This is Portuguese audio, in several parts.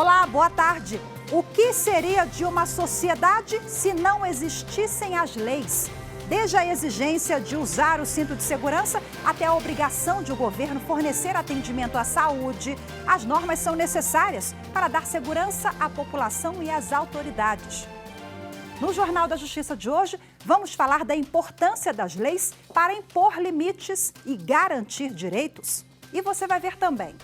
Olá, boa tarde. O que seria de uma sociedade se não existissem as leis? Desde a exigência de usar o cinto de segurança até a obrigação de o governo fornecer atendimento à saúde, as normas são necessárias para dar segurança à população e às autoridades. No Jornal da Justiça de hoje, vamos falar da importância das leis para impor limites e garantir direitos. E você vai ver também.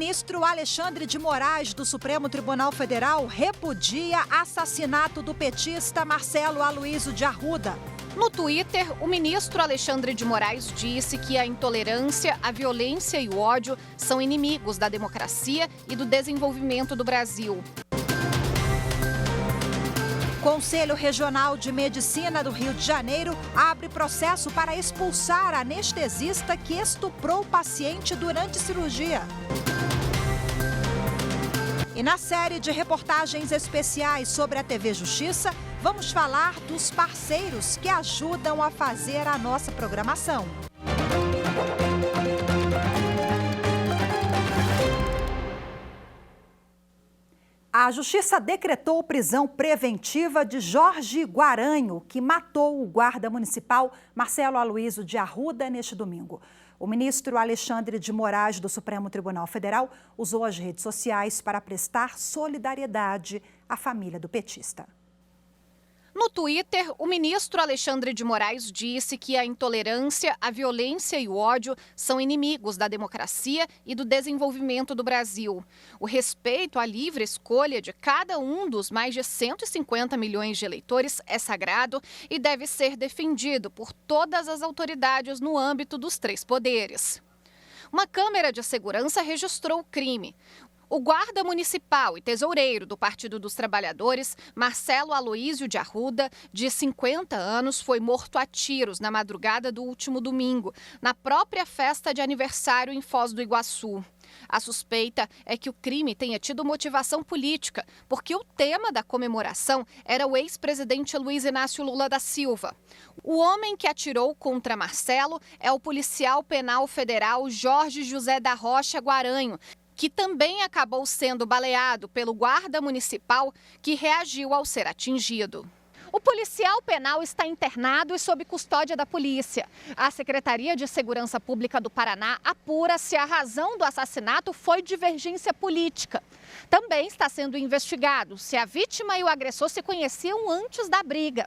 Ministro Alexandre de Moraes, do Supremo Tribunal Federal, repudia assassinato do petista Marcelo Aloysio de Arruda. No Twitter, o ministro Alexandre de Moraes disse que a intolerância, a violência e o ódio são inimigos da democracia e do desenvolvimento do Brasil. Conselho Regional de Medicina do Rio de Janeiro abre processo para expulsar a anestesista que estuprou o paciente durante cirurgia. E na série de reportagens especiais sobre a TV Justiça, vamos falar dos parceiros que ajudam a fazer a nossa programação. A Justiça decretou prisão preventiva de Jorge Guaranho, que matou o guarda municipal Marcelo Aloysio de Arruda neste domingo. O ministro Alexandre de Moraes, do Supremo Tribunal Federal, usou as redes sociais para prestar solidariedade à família do petista. No Twitter, o ministro Alexandre de Moraes disse que a intolerância, a violência e o ódio são inimigos da democracia e do desenvolvimento do Brasil. O respeito à livre escolha de cada um dos mais de 150 milhões de eleitores é sagrado e deve ser defendido por todas as autoridades no âmbito dos três poderes. Uma câmera de segurança registrou o crime. O guarda municipal e tesoureiro do Partido dos Trabalhadores, Marcelo Aloysio de Arruda, de 50 anos, foi morto a tiros na madrugada do último domingo, na própria festa de aniversário em Foz do Iguaçu. A suspeita é que o crime tenha tido motivação política, porque o tema da comemoração era o ex-presidente Luiz Inácio Lula da Silva. O homem que atirou contra Marcelo é o policial penal federal Jorge José da Rocha Guaranho, que também acabou sendo baleado pelo guarda municipal que reagiu ao ser atingido. O policial penal está internado e sob custódia da polícia. A Secretaria de Segurança Pública do Paraná apura se a razão do assassinato foi divergência política. Também está sendo investigado se a vítima e o agressor se conheciam antes da briga.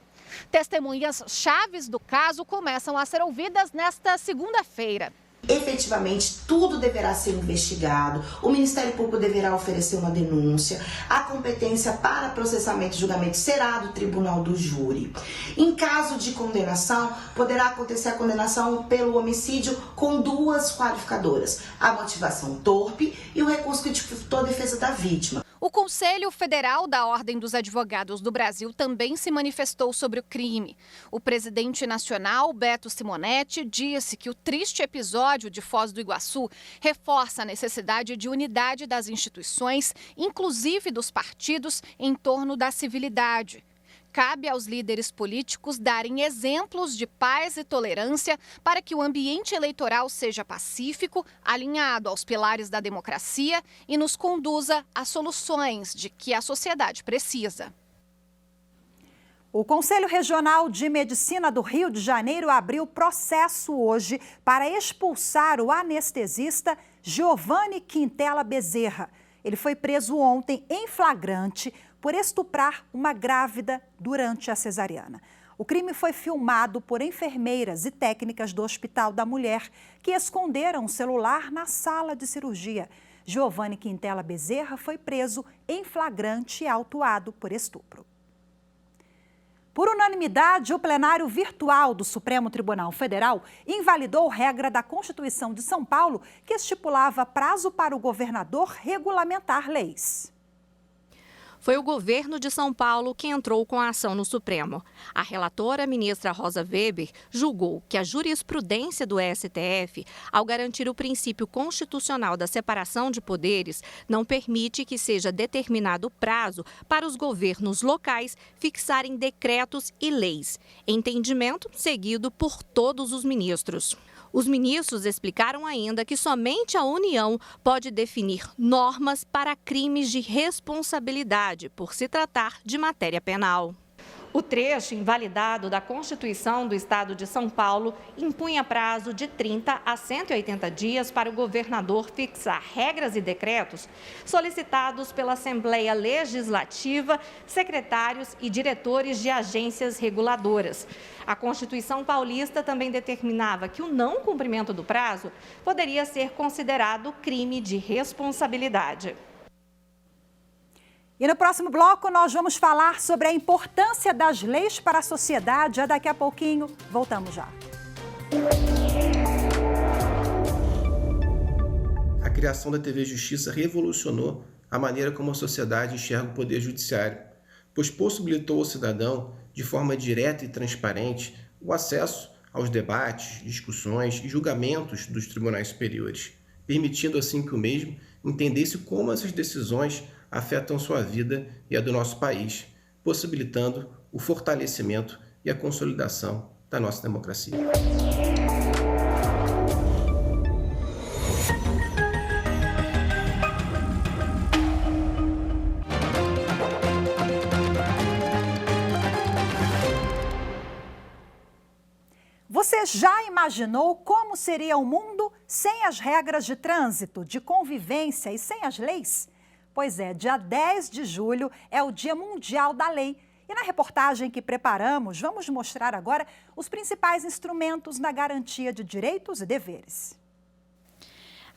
Testemunhas chaves do caso começam a ser ouvidas nesta segunda-feira. Efetivamente, tudo deverá ser investigado, o Ministério Público deverá oferecer uma denúncia, a competência para processamento e julgamento será do Tribunal do Júri. Em caso de condenação, poderá acontecer a condenação pelo homicídio com duas qualificadoras, a motivação torpe e o recurso que dificultou a defesa da vítima. O Conselho Federal da Ordem dos Advogados do Brasil também se manifestou sobre o crime. O presidente nacional, Beto Simonetti, disse que o triste episódio de Foz do Iguaçu reforça a necessidade de unidade das instituições, inclusive dos partidos, em torno da civilidade. Cabe aos líderes políticos darem exemplos de paz e tolerância para que o ambiente eleitoral seja pacífico, alinhado aos pilares da democracia e nos conduza a soluções de que a sociedade precisa. O Conselho Regional de Medicina do Rio de Janeiro abriu processo hoje para expulsar o anestesista Giovanni Quintela Bezerra. Ele foi preso ontem em flagrante por estuprar uma grávida durante a cesariana. O crime foi filmado por enfermeiras e técnicas do Hospital da Mulher, que esconderam o celular na sala de cirurgia. Giovanni Quintela Bezerra foi preso em flagrante e autuado por estupro. Por unanimidade, o plenário virtual do Supremo Tribunal Federal invalidou regra da Constituição de São Paulo que estipulava prazo para o governador regulamentar leis. Foi o governo de São Paulo que entrou com a ação no Supremo. A relatora, ministra Rosa Weber, julgou que a jurisprudência do STF, ao garantir o princípio constitucional da separação de poderes, não permite que seja determinado prazo para os governos locais fixarem decretos e leis. Entendimento seguido por todos os ministros. Os ministros explicaram ainda que somente a União pode definir normas para crimes de responsabilidade, por se tratar de matéria penal. O trecho invalidado da Constituição do Estado de São Paulo impunha prazo de 30 a 180 dias para o governador fixar regras e decretos solicitados pela Assembleia Legislativa, secretários e diretores de agências reguladoras. A Constituição paulista também determinava que o não cumprimento do prazo poderia ser considerado crime de responsabilidade. E no próximo bloco nós vamos falar sobre a importância das leis para a sociedade. Já daqui a pouquinho, voltamos já. A criação da TV Justiça revolucionou a maneira como a sociedade enxerga o poder judiciário, pois possibilitou ao cidadão, de forma direta e transparente, o acesso aos debates, discussões e julgamentos dos tribunais superiores, permitindo assim que o mesmo entendesse como essas decisões afetam sua vida e a do nosso país, possibilitando o fortalecimento e a consolidação da nossa democracia. Você já imaginou como seria o mundo sem as regras de trânsito, de convivência e sem as leis? Pois é, dia 10 de julho é o Dia Mundial da Lei. E na reportagem que preparamos, vamos mostrar agora os principais instrumentos na garantia de direitos e deveres.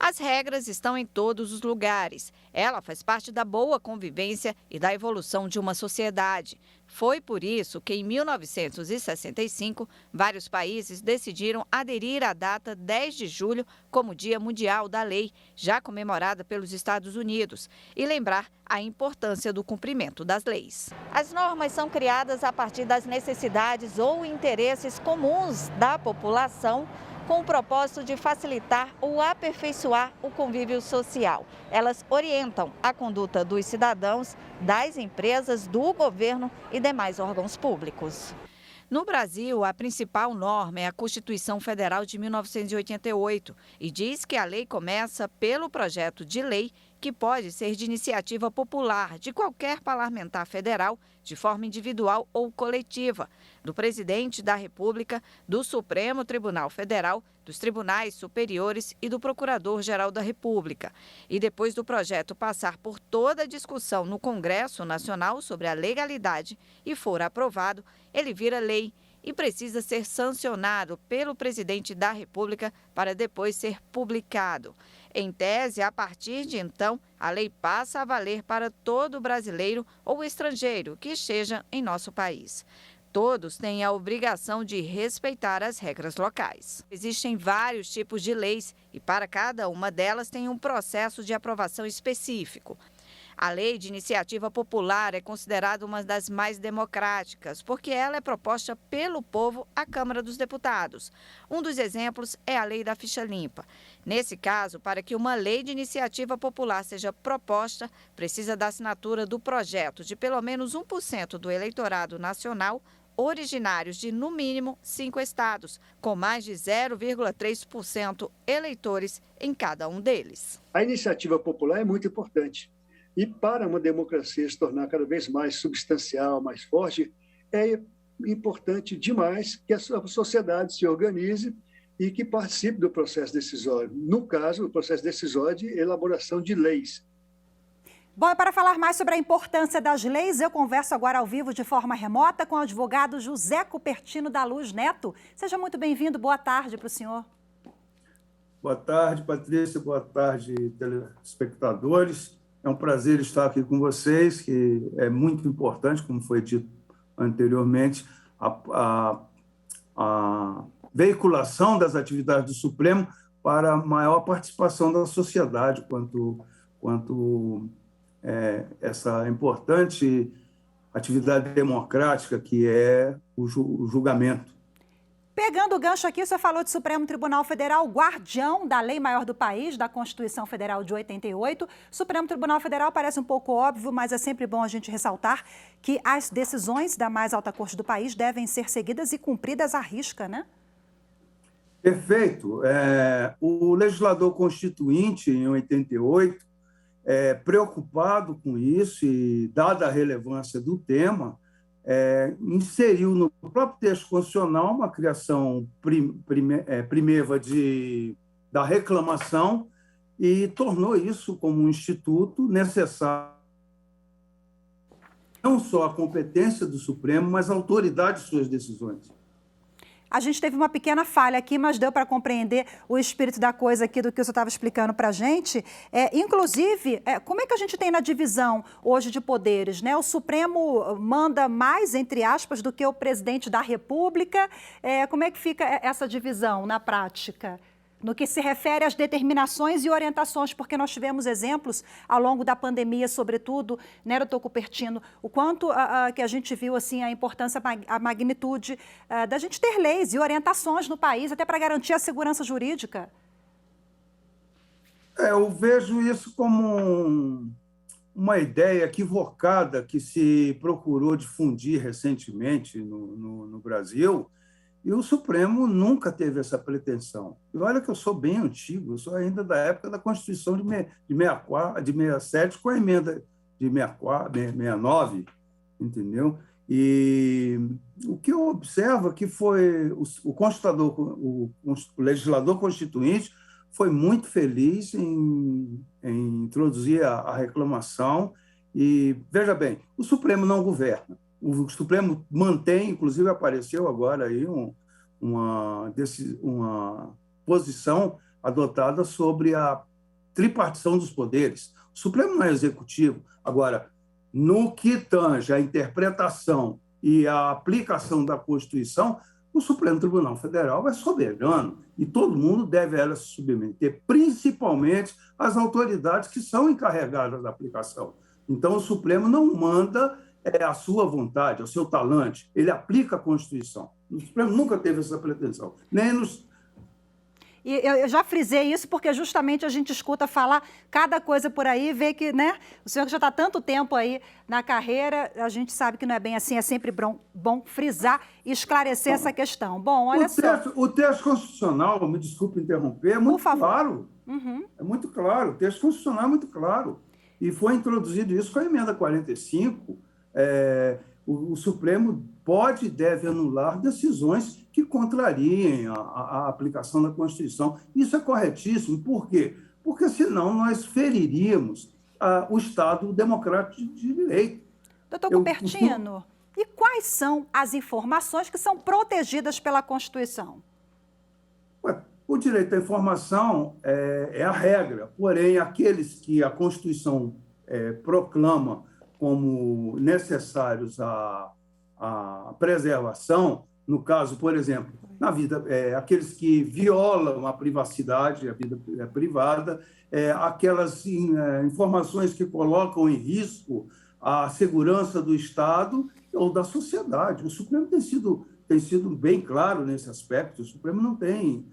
As regras estão em todos os lugares. Ela faz parte da boa convivência e da evolução de uma sociedade. Foi por isso que, em 1965, vários países decidiram aderir à data 10 de julho como Dia Mundial da Lei, já comemorada pelos Estados Unidos, e lembrar a importância do cumprimento das leis. As normas são criadas a partir das necessidades ou interesses comuns da população, com o propósito de facilitar ou aperfeiçoar o convívio social. Elas orientam a conduta dos cidadãos, das empresas, do governo e demais órgãos públicos. No Brasil, a principal norma é a Constituição Federal de 1988 e diz que a lei começa pelo projeto de lei que pode ser de iniciativa popular de qualquer parlamentar federal, de forma individual ou coletiva, do presidente da República, do Supremo Tribunal Federal, dos tribunais superiores e do Procurador-Geral da República. E depois do projeto passar por toda a discussão no Congresso Nacional sobre a legalidade e for aprovado, ele vira lei e precisa ser sancionado pelo presidente da República para depois ser publicado. Em tese, a partir de então, a lei passa a valer para todo brasileiro ou estrangeiro que esteja em nosso país. Todos têm a obrigação de respeitar as regras locais. Existem vários tipos de leis e para cada uma delas tem um processo de aprovação específico. A lei de iniciativa popular é considerada uma das mais democráticas, porque ela é proposta pelo povo à Câmara dos Deputados. Um dos exemplos é a lei da ficha limpa. Nesse caso, para que uma lei de iniciativa popular seja proposta, precisa da assinatura do projeto de pelo menos 1% do eleitorado nacional, originários de, no mínimo, 5 estados, com mais de 0,3% eleitores em cada um deles. A iniciativa popular é muito importante. E para uma democracia se tornar cada vez mais substancial, mais forte, é importante demais que a sociedade se organize e que participe do processo decisório. No caso, o processo decisório de elaboração de leis. Bom, e para falar mais sobre a importância das leis, eu converso agora ao vivo de forma remota com o advogado José Cupertino da Luz Neto. Seja muito bem-vindo, boa tarde para o senhor. Boa tarde, Patrícia, boa tarde, telespectadores. É um prazer estar aqui com vocês, que é muito importante, como foi dito anteriormente, a veiculação das atividades do Supremo para a maior participação da sociedade quanto essa importante atividade democrática que é o julgamento. Pegando o gancho aqui, você falou de Supremo Tribunal Federal, guardião da lei maior do país, da Constituição Federal de 88. Supremo Tribunal Federal parece um pouco óbvio, mas é sempre bom a gente ressaltar que as decisões da mais alta corte do país devem ser seguidas e cumpridas à risca, né? Perfeito. O legislador constituinte, em 88, preocupado com isso e dada a relevância do tema, inseriu no próprio texto constitucional uma criação primeva da reclamação e tornou isso como um instituto necessário, não só a competência do Supremo, mas a autoridade de suas decisões. A gente teve uma pequena falha aqui, mas deu para compreender o espírito da coisa aqui do que o senhor estava explicando para a gente. Inclusive, como é que a gente tem na divisão hoje de poderes, né? O Supremo manda mais, entre aspas, do que o presidente da República. Como é que fica essa divisão na prática? No que se refere às determinações e orientações, porque nós tivemos exemplos ao longo da pandemia, sobretudo, né, doutor Cupertino, o quanto que a gente viu assim, a importância, a magnitude da gente ter leis e orientações no país, até para garantir a segurança jurídica. Eu vejo isso como uma ideia equivocada que se procurou difundir recentemente no Brasil. E o Supremo nunca teve essa pretensão. E olha que eu sou bem antigo, eu sou ainda da época da Constituição de 67, com a emenda de 69, entendeu? E o que eu observo é que foi o legislador constituinte foi muito feliz em introduzir a reclamação. E, veja bem, o Supremo não governa. O Supremo mantém, inclusive apareceu agora aí uma posição adotada sobre a tripartição dos poderes. O Supremo não é executivo. Agora, no que tange a interpretação e a aplicação da Constituição, o Supremo Tribunal Federal é soberano e todo mundo deve se submeter, principalmente as autoridades que são encarregadas da aplicação. Então, o Supremo não manda a sua vontade, o seu talante, ele aplica a Constituição. O Supremo nunca teve essa pretensão, nem nos... E eu já frisei isso porque justamente a gente escuta falar cada coisa por aí, vê que, né, o senhor que já está tanto tempo aí na carreira, a gente sabe que não é bem assim, é sempre bom frisar e esclarecer essa questão. Bom, olha só. O texto constitucional, me desculpe interromper, é muito claro. Uhum. É muito claro, o texto constitucional é muito claro. E foi introduzido isso com a emenda 45, o Supremo pode e deve anular decisões que contrariem a aplicação da Constituição. Isso é corretíssimo. Por quê? Porque senão nós feriríamos o Estado democrático de direito. Doutor Cupertino, e quais são as informações que são protegidas pela Constituição? O direito à informação é a regra, porém, aqueles que a Constituição proclama como necessários à preservação, no caso, por exemplo, na vida, aqueles que violam a privacidade, a vida privada, aquelas informações que colocam em risco a segurança do Estado ou da sociedade. O Supremo tem sido bem claro nesse aspecto. O Supremo não tem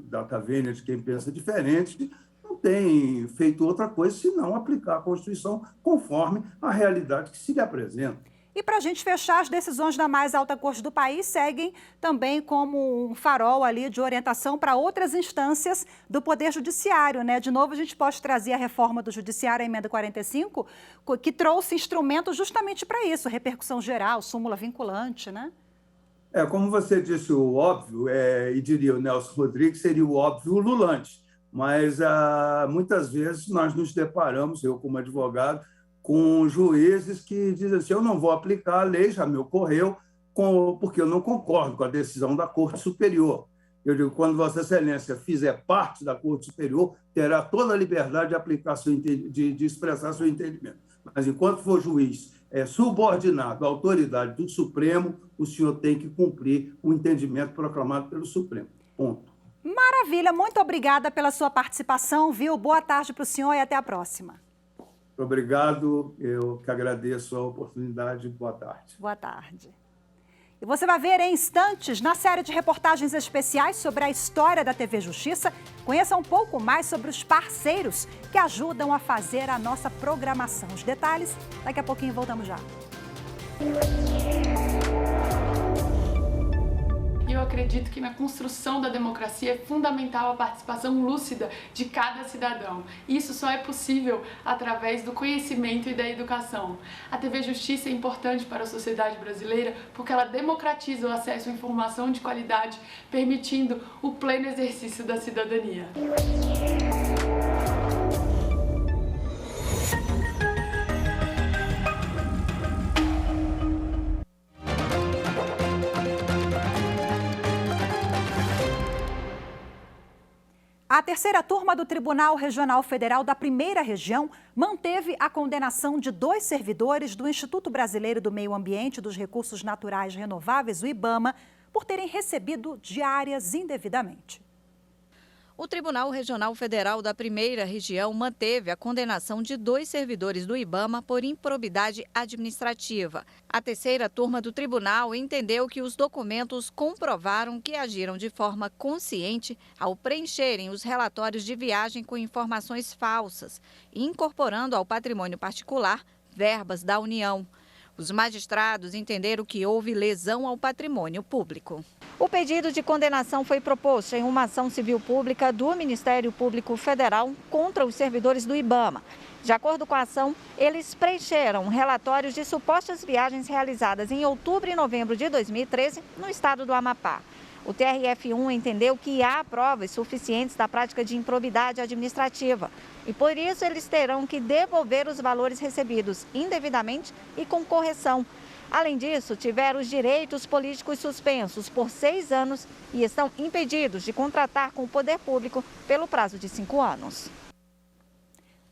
data vênia de quem pensa diferente, não tem feito outra coisa senão aplicar a Constituição conforme a realidade que se lhe apresenta. E para a gente fechar, as decisões da mais alta corte do país seguem também como um farol ali de orientação para outras instâncias do Poder Judiciário, né? De novo, a gente pode trazer a reforma do Judiciário, a emenda 45, que trouxe instrumentos justamente para isso, repercussão geral, súmula vinculante, né? Como você disse, o óbvio, e diria o Nelson Rodrigues, seria o óbvio ululante. Mas muitas vezes nós nos deparamos, eu como advogado, com juízes que dizem assim, eu não vou aplicar a lei, já me ocorreu, porque eu não concordo com a decisão da Corte Superior. Eu digo, quando Vossa Excelência fizer parte da Corte Superior, terá toda a liberdade de aplicar de expressar seu entendimento. Mas enquanto for juiz subordinado à autoridade do Supremo, o senhor tem que cumprir o entendimento proclamado pelo Supremo. Ponto. Maravilha, muito obrigada pela sua participação, viu? Boa tarde para o senhor e até a próxima. Obrigado, eu que agradeço a oportunidade. Boa tarde. Boa tarde. E você vai ver em instantes, na série de reportagens especiais sobre a história da TV Justiça, conheça um pouco mais sobre os parceiros que ajudam a fazer a nossa programação. Os detalhes, daqui a pouquinho voltamos já. Eu acredito que na construção da democracia é fundamental a participação lúcida de cada cidadão. Isso só é possível através do conhecimento e da educação. A TV Justiça é importante para a sociedade brasileira porque ela democratiza o acesso à informação de qualidade, permitindo o pleno exercício da cidadania. A terceira turma do Tribunal Regional Federal da Primeira Região manteve a condenação de 2 servidores do Instituto Brasileiro do Meio Ambiente e dos Recursos Naturais Renováveis, o IBAMA, por terem recebido diárias indevidamente. O Tribunal Regional Federal da Primeira Região manteve a condenação de 2 servidores do IBAMA por improbidade administrativa. A terceira turma do tribunal entendeu que os documentos comprovaram que agiram de forma consciente ao preencherem os relatórios de viagem com informações falsas, incorporando ao patrimônio particular verbas da União. Os magistrados entenderam que houve lesão ao patrimônio público. O pedido de condenação foi proposto em uma ação civil pública do Ministério Público Federal contra os servidores do IBAMA. De acordo com a ação, eles preencheram relatórios de supostas viagens realizadas em outubro e novembro de 2013 no estado do Amapá. O TRF1 entendeu que há provas suficientes da prática de improbidade administrativa e, por isso, eles terão que devolver os valores recebidos indevidamente e com correção. Além disso, tiveram os direitos políticos suspensos por 6 anos e estão impedidos de contratar com o poder público pelo prazo de 5 anos.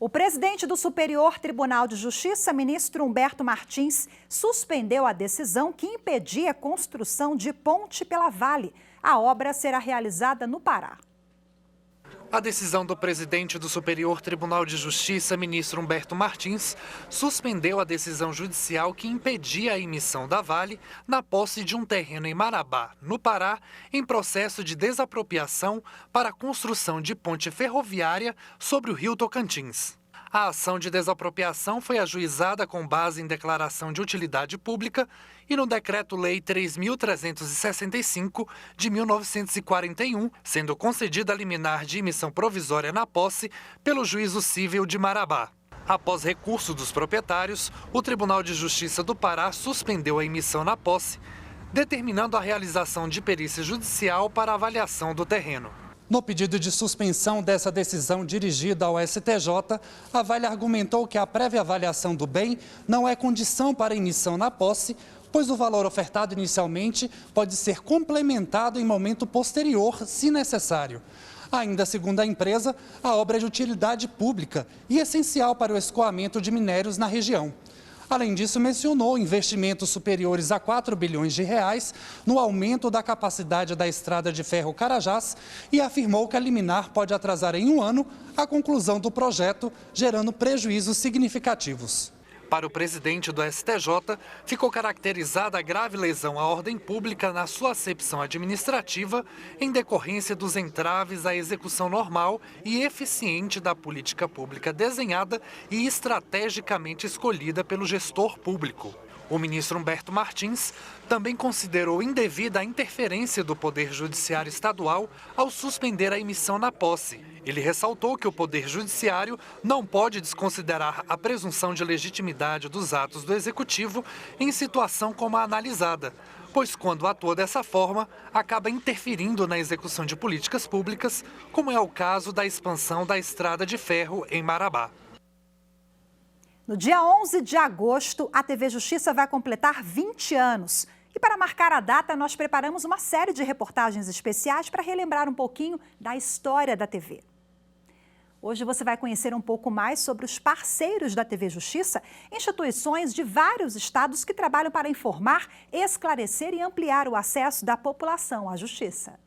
O presidente do Superior Tribunal de Justiça, ministro Humberto Martins, suspendeu a decisão que impedia a construção de ponte pela Vale. A obra será realizada no Pará. A decisão do presidente do Superior Tribunal de Justiça, ministro Humberto Martins, suspendeu a decisão judicial que impedia a emissão da Vale na posse de um terreno em Marabá, no Pará, em processo de desapropriação para a construção de ponte ferroviária sobre o rio Tocantins. A ação de desapropriação foi ajuizada com base em declaração de utilidade pública e no Decreto-Lei 3.365 de 1941, sendo concedida a liminar de emissão provisória na posse pelo Juízo Cível de Marabá. Após recurso dos proprietários, o Tribunal de Justiça do Pará suspendeu a emissão na posse, determinando a realização de perícia judicial para avaliação do terreno. No pedido de suspensão dessa decisão dirigida ao STJ, a Vale argumentou que a prévia avaliação do bem não é condição para emissão na posse, pois o valor ofertado inicialmente pode ser complementado em momento posterior, se necessário. Ainda segundo a empresa, a obra é de utilidade pública e essencial para o escoamento de minérios na região. Além disso, mencionou investimentos superiores a 4 bilhões de reais no aumento da capacidade da estrada de ferro Carajás e afirmou que a liminar pode atrasar em 1 ano a conclusão do projeto, gerando prejuízos significativos. Para o presidente do STJ, ficou caracterizada a grave lesão à ordem pública na sua acepção administrativa em decorrência dos entraves à execução normal e eficiente da política pública desenhada e estrategicamente escolhida pelo gestor público. O ministro Humberto Martins também considerou indevida a interferência do Poder Judiciário Estadual ao suspender a emissão na posse. Ele ressaltou que o Poder Judiciário não pode desconsiderar a presunção de legitimidade dos atos do Executivo em situação como a analisada, pois quando atua dessa forma, acaba interferindo na execução de políticas públicas, como é o caso da expansão da estrada de ferro em Marabá. No dia 11 de agosto, a TV Justiça vai completar 20 anos. E para marcar a data, nós preparamos uma série de reportagens especiais para relembrar um pouquinho da história da TV. Hoje você vai conhecer um pouco mais sobre os parceiros da TV Justiça, instituições de vários estados que trabalham para informar, esclarecer e ampliar o acesso da população à justiça.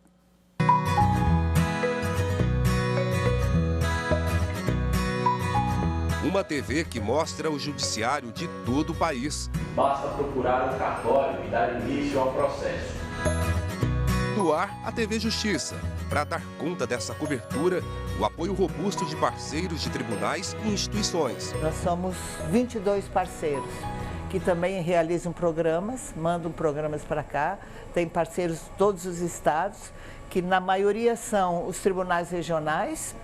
Uma TV que mostra o judiciário de todo o país. Basta procurar um cartório e dar início ao processo. No ar, a TV Justiça. Para dar conta dessa cobertura, o apoio robusto de parceiros de tribunais e instituições. Nós somos 22 parceiros que também realizam programas, mandam programas para cá. Tem parceiros de todos os estados, que na maioria são os tribunais regionais,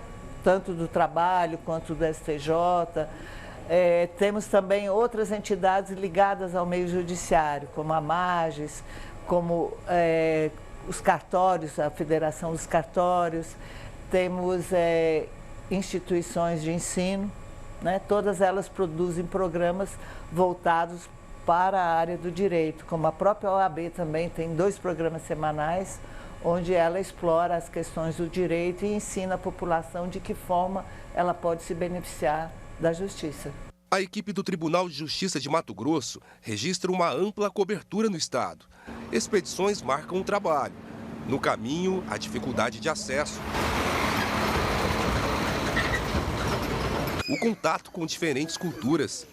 tanto do trabalho quanto do STJ. Temos também outras entidades ligadas ao meio judiciário, como a MAGES, como os cartórios, a Federação dos Cartórios. Temos instituições de ensino, né? Todas elas produzem programas voltados para a área do direito, como a própria OAB também tem 2 programas semanais, onde ela explora as questões do direito e ensina a população de que forma ela pode se beneficiar da justiça. A equipe do Tribunal de Justiça de Mato Grosso registra uma ampla cobertura no estado. Expedições marcam o trabalho. No caminho, a dificuldade de acesso. O contato com diferentes culturas.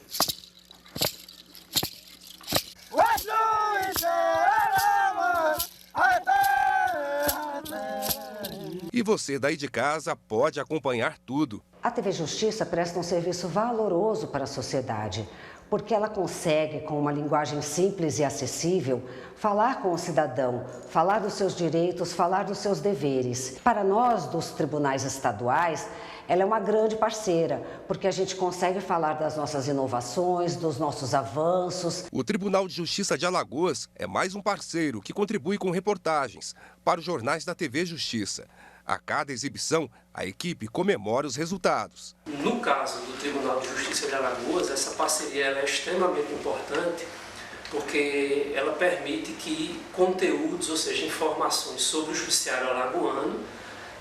E você daí de casa pode acompanhar tudo. A TV Justiça presta um serviço valoroso para a sociedade, porque ela consegue, com uma linguagem simples e acessível, falar com o cidadão, falar dos seus direitos, falar dos seus deveres. Para nós, dos tribunais estaduais, ela é uma grande parceira, porque a gente consegue falar das nossas inovações, dos nossos avanços. O Tribunal de Justiça de Alagoas é mais um parceiro que contribui com reportagens para os jornais da TV Justiça. A cada exibição, a equipe comemora os resultados. No caso do Tribunal de Justiça de Alagoas, essa parceria é extremamente importante porque ela permite que conteúdos, ou seja, informações sobre o judiciário alagoano,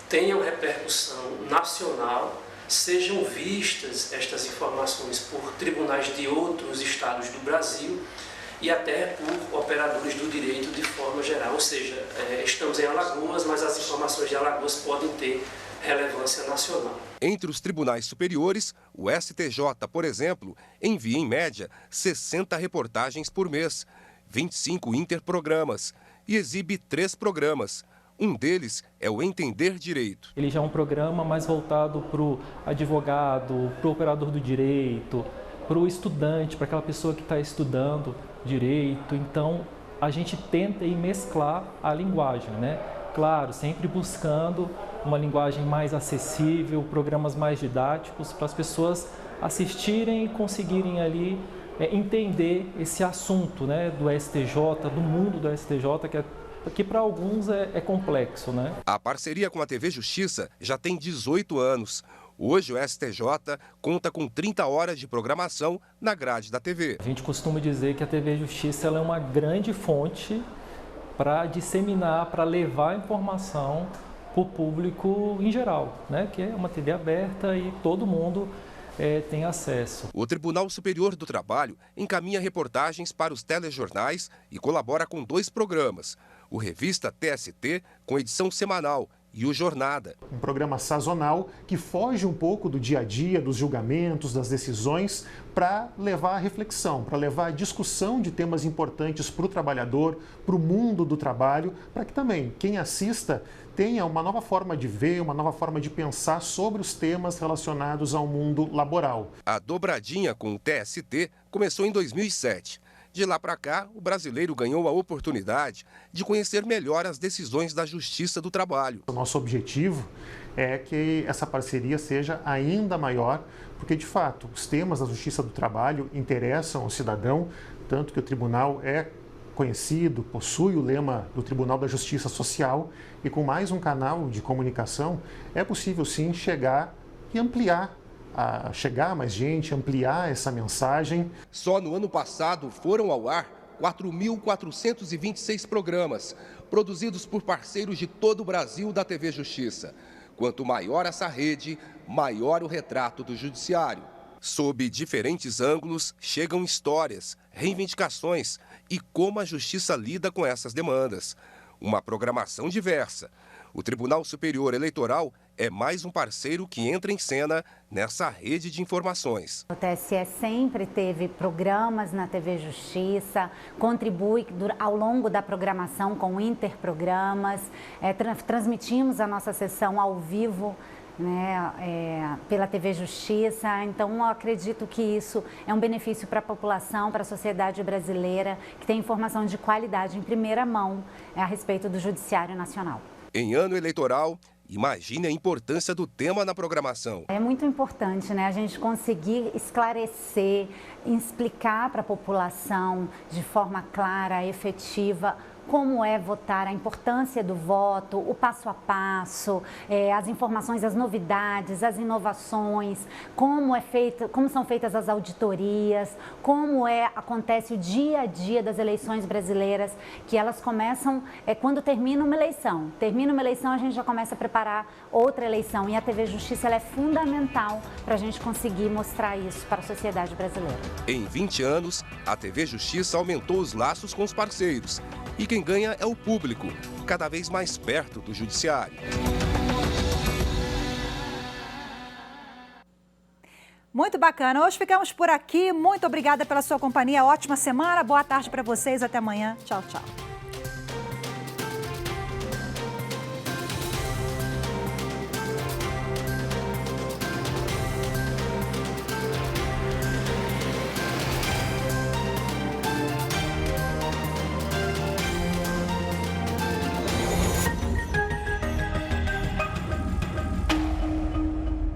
tenham repercussão nacional, sejam vistas estas informações por tribunais de outros estados do Brasil e até por operadores do direito de forma geral. Ou seja, estamos em Alagoas, mas as informações de Alagoas podem ter relevância nacional. Entre os tribunais superiores, o STJ, por exemplo, envia em média 60 reportagens por mês, 25 interprogramas e exibe 3 programas. Um deles é o Entender Direito. Ele já é um programa mais voltado para o advogado, para o operador do direito, para o estudante, para aquela pessoa que está estudando direito. Então, a gente tenta aí mesclar a linguagem, né? Claro, sempre buscando uma linguagem mais acessível, programas mais didáticos, para as pessoas assistirem e conseguirem ali entender esse assunto, né, do STJ, do mundo do STJ, que para alguns é complexo, né? A parceria com a TV Justiça já tem 18 anos. Hoje o STJ conta com 30 horas de programação na grade da TV. A gente costuma dizer que a TV Justiça ela é uma grande fonte para disseminar, para levar informação para o público em geral, né? Que é uma TV aberta e todo mundo tem acesso. O Tribunal Superior do Trabalho encaminha reportagens para os telejornais e colabora com 2 programas. O Revista TST, com edição semanal, e o Jornada. Um programa sazonal que foge um pouco do dia a dia, dos julgamentos, das decisões, para levar a reflexão, para levar a discussão de temas importantes para o trabalhador, para o mundo do trabalho, para que também quem assista tenha uma nova forma de ver, uma nova forma de pensar sobre os temas relacionados ao mundo laboral. A dobradinha com o TST começou em 2007. De lá para cá, o brasileiro ganhou a oportunidade de conhecer melhor as decisões da Justiça do Trabalho. O nosso objetivo é que essa parceria seja ainda maior, porque, de fato, os temas da Justiça do Trabalho interessam ao cidadão, tanto que o tribunal é conhecido, possui o lema do Tribunal da Justiça Social, e com mais um canal de comunicação é possível, sim, chegar e ampliar a chegar a mais gente, ampliar essa mensagem. Só no ano passado foram ao ar 4.426 programas, produzidos por parceiros de todo o Brasil da TV Justiça. Quanto maior essa rede, maior o retrato do judiciário. Sob diferentes ângulos, chegam histórias, reivindicações e como a Justiça lida com essas demandas. Uma programação diversa. O Tribunal Superior Eleitoral é mais um parceiro que entra em cena nessa rede de informações. O TSE sempre teve programas na TV Justiça, contribui ao longo da programação com interprogramas, transmitimos a nossa sessão ao vivo né, pela TV Justiça. Então, eu acredito que isso é um benefício para a população, para a sociedade brasileira, que tem informação de qualidade em primeira mão a respeito do Judiciário Nacional. Em ano eleitoral, imagine a importância do tema na programação. É muito importante, né, a gente conseguir esclarecer, explicar para a população de forma clara, efetiva, como é votar, a importância do voto, o passo a passo, as informações, as novidades, as inovações, como são feitas as auditorias, como acontece o dia a dia das eleições brasileiras, que elas começam quando termina uma eleição. Termina uma eleição, a gente já começa a preparar outra eleição, e a TV Justiça ela é fundamental para a gente conseguir mostrar isso para a sociedade brasileira. Em 20 anos, a TV Justiça aumentou os laços com os parceiros. E quem ganha é o público, cada vez mais perto do judiciário. Muito bacana. Hoje ficamos por aqui. Muito obrigada pela sua companhia. Ótima semana. Boa tarde para vocês. Até amanhã. Tchau, tchau.